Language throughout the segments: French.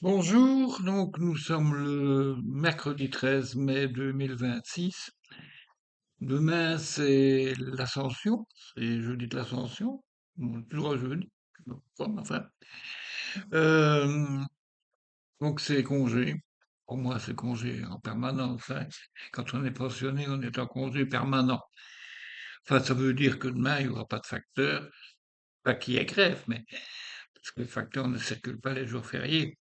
Bonjour, donc nous sommes le mercredi 13 mai 2026. Demain c'est l'Ascension, c'est jeudi de l'Ascension, bon, toujours un jeudi, enfin. Euh, donc c'est congé. Pour moi c'est congé en permanence, hein. Quand on est pensionné, on est en congé permanent. Enfin, ça veut dire que demain il n'y aura pas de facteur, pas qu'il y ait grève, mais parce que les facteurs ne circulent pas les jours fériés.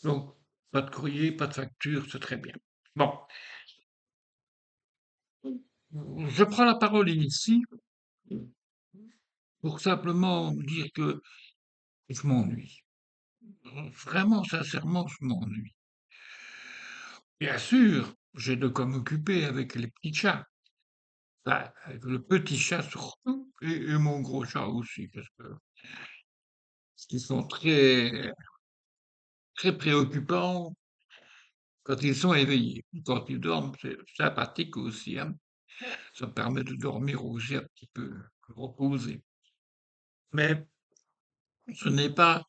Donc, pas de courrier, pas de facture, c'est très bien. Bon, je prends la parole ici pour simplement dire que je m'ennuie. Vraiment, sincèrement, je m'ennuie. Bien sûr, j'ai de quoi m'occuper avec les petits chats. Enfin, avec le petit chat surtout, et mon gros chat aussi, parce qu'ils sont très, très préoccupants quand ils sont éveillés. Quand ils dorment, c'est sympathique aussi, hein. Ça permet de dormir aussi un petit peu reposé. Mais ce n'est pas,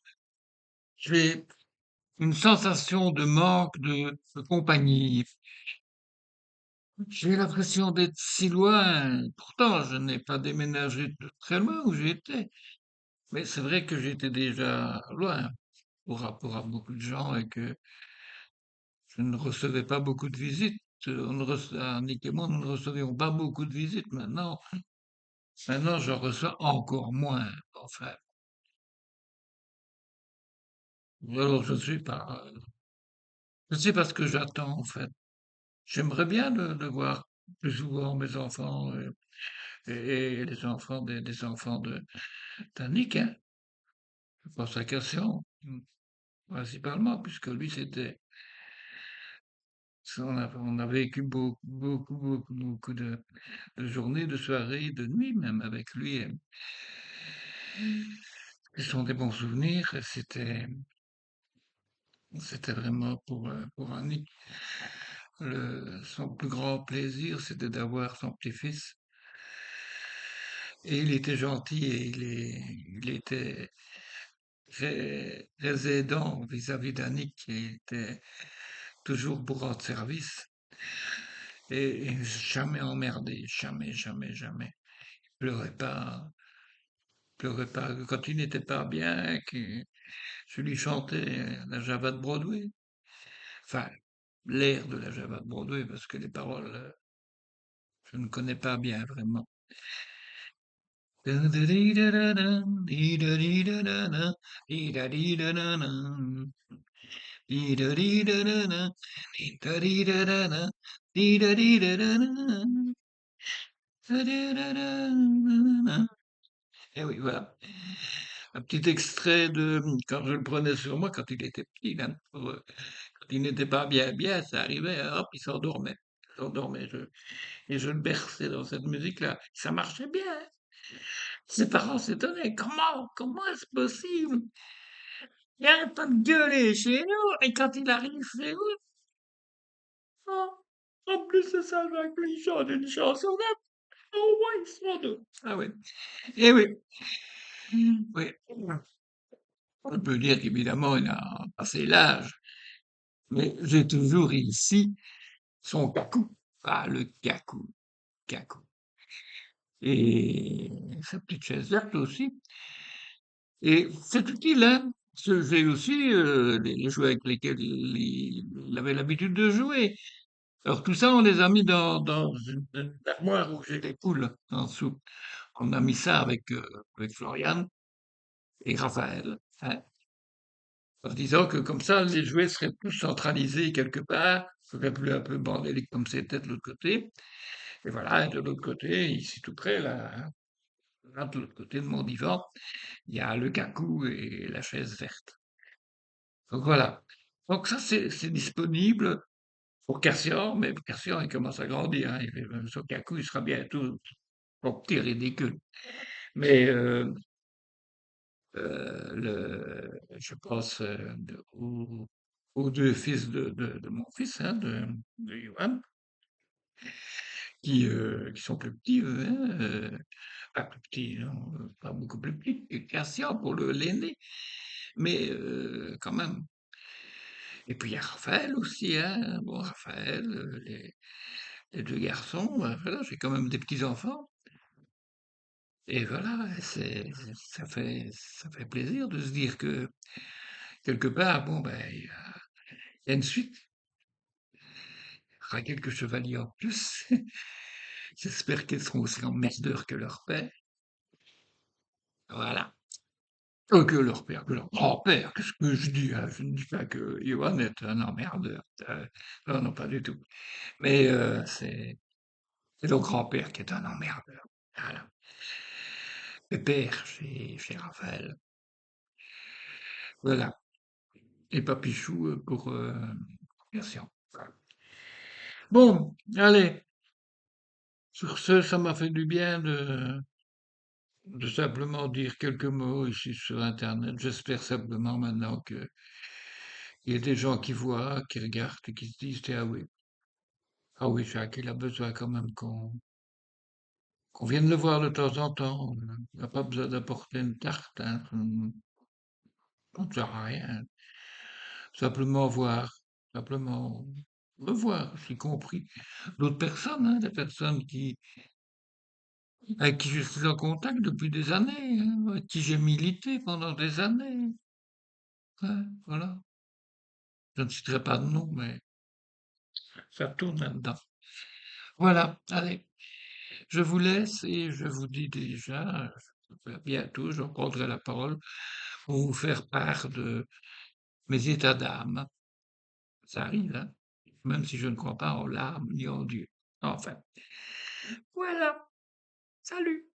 j'ai une sensation de manque de compagnie. J'ai l'impression d'être si loin. Pourtant, je n'ai pas déménagé de très loin où j'étais. Mais c'est vrai que j'étais déjà loin par rapport à beaucoup de gens et que je ne recevais pas beaucoup de visites. Annick et moi, nous ne recevions pas beaucoup de visites. Maintenant, j'en reçois encore moins. Enfin, alors je sais pas ce que j'attends, en fait. J'aimerais bien de voir plus souvent mes enfants et les enfants des enfants d'Annick, hein. Je pense à Cassian, principalement, puisque lui, on a vécu beaucoup de journées, de soirées, de nuits même avec lui. Et ce sont des bons souvenirs. Et c'était vraiment pour Annick. Son plus grand plaisir, c'était d'avoir son petit-fils. Et il était gentil et il était très aidant vis-à-vis d'Annick qui était toujours bourrant de service et jamais emmerdé, jamais, jamais, jamais. Pleurait pas, pleurait pas. Quand il n'était pas bien, je lui chantais la Java de Broadway. Enfin, l'air de la Java de Broadway parce que les paroles, je ne connais pas bien vraiment. Et oui, voilà. Un petit extrait de quand je le prenais sur moi quand il était petit, là, quand il n'était pas bien, ça arrivait, hop, il s'endormait. Il s'endormait. Et je le berçais dans cette musique-là. Ça marchait bien, hein. Ses parents s'étonnaient. Comment est-ce possible? Il n'arrête pas de gueuler chez nous. Et quand il arrive chez nous, oh, en plus de ça, Jacques lui chante une chanson là. Oh, ouais, ils sont deux. Ah oui. Eh oui. Oui. On peut dire qu'évidemment, il a passé l'âge. Mais j'ai toujours ici son cacou. Ah, le cacou. Cacou. Et sa petite chaise verte aussi. Et c'est utile, hein. J'ai aussi les jouets avec lesquels il avait l'habitude de jouer. Alors tout ça, on les a mis dans une armoire où j'ai les poules en dessous. On a mis ça avec Florian et Raphaël, hein, en disant que comme ça, les jouets seraient plus centralisés quelque part, ce serait plus un peu bordélique comme c'était de l'autre côté. Et voilà, et de l'autre côté, ici tout près, là, de l'autre côté de mon divan, il y a le cacou et la chaise verte. Donc voilà. Donc ça, c'est disponible pour Cassian, mais Cassian, il commence à grandir, hein. Son cacou, il sera bientôt trop petit, ridicule. Mais je pense aux deux fils de mon fils, hein, de Johan, qui sont plus petits, eux, hein, pas plus petits, non, pas beaucoup plus petits que Cassian pour l'aîné. mais quand même. Et puis il y a Raphaël aussi, hein. Bon, Raphaël, les 2 garçons, voilà, j'ai quand même des petits-enfants et voilà, ça fait plaisir de se dire que quelque part, bon, ben, il y a une suite. Il y aura quelques chevaliers en plus. J'espère qu'ils seront aussi emmerdeurs que leur père. Voilà. Que leur père, que leur grand-père. Qu'est-ce que je dis, hein? Je ne dis pas que Johan est un emmerdeur. Non, non, pas du tout. Mais c'est le grand-père qui est un emmerdeur. Voilà. Pépère chez Raphaël. Voilà. Et Papichou pour Christian. Voilà. Bon, allez. Sur ce, ça m'a fait du bien de simplement dire quelques mots ici sur Internet. J'espère simplement maintenant qu'il y a des gens qui voient, qui regardent et qui se disent, ah oui, Jacques, il a besoin quand même qu'on vienne le voir de temps en temps. Il n'a pas besoin d'apporter une tarte, hein. Ça ne sert à rien. Simplement voir, simplement revoir, y compris d'autres personnes, hein, des personnes avec qui je suis en contact depuis des années, hein, avec qui j'ai milité pendant des années. Ouais, voilà. Je ne citerai pas de nom, mais ça tourne là-dedans. Voilà, allez, je vous laisse et je vous dis déjà, à bientôt, je reprendrai la parole pour vous faire part de mes états d'âme. Ça arrive, hein, même si je ne crois pas en l'âme ni en Dieu. Enfin, voilà, salut!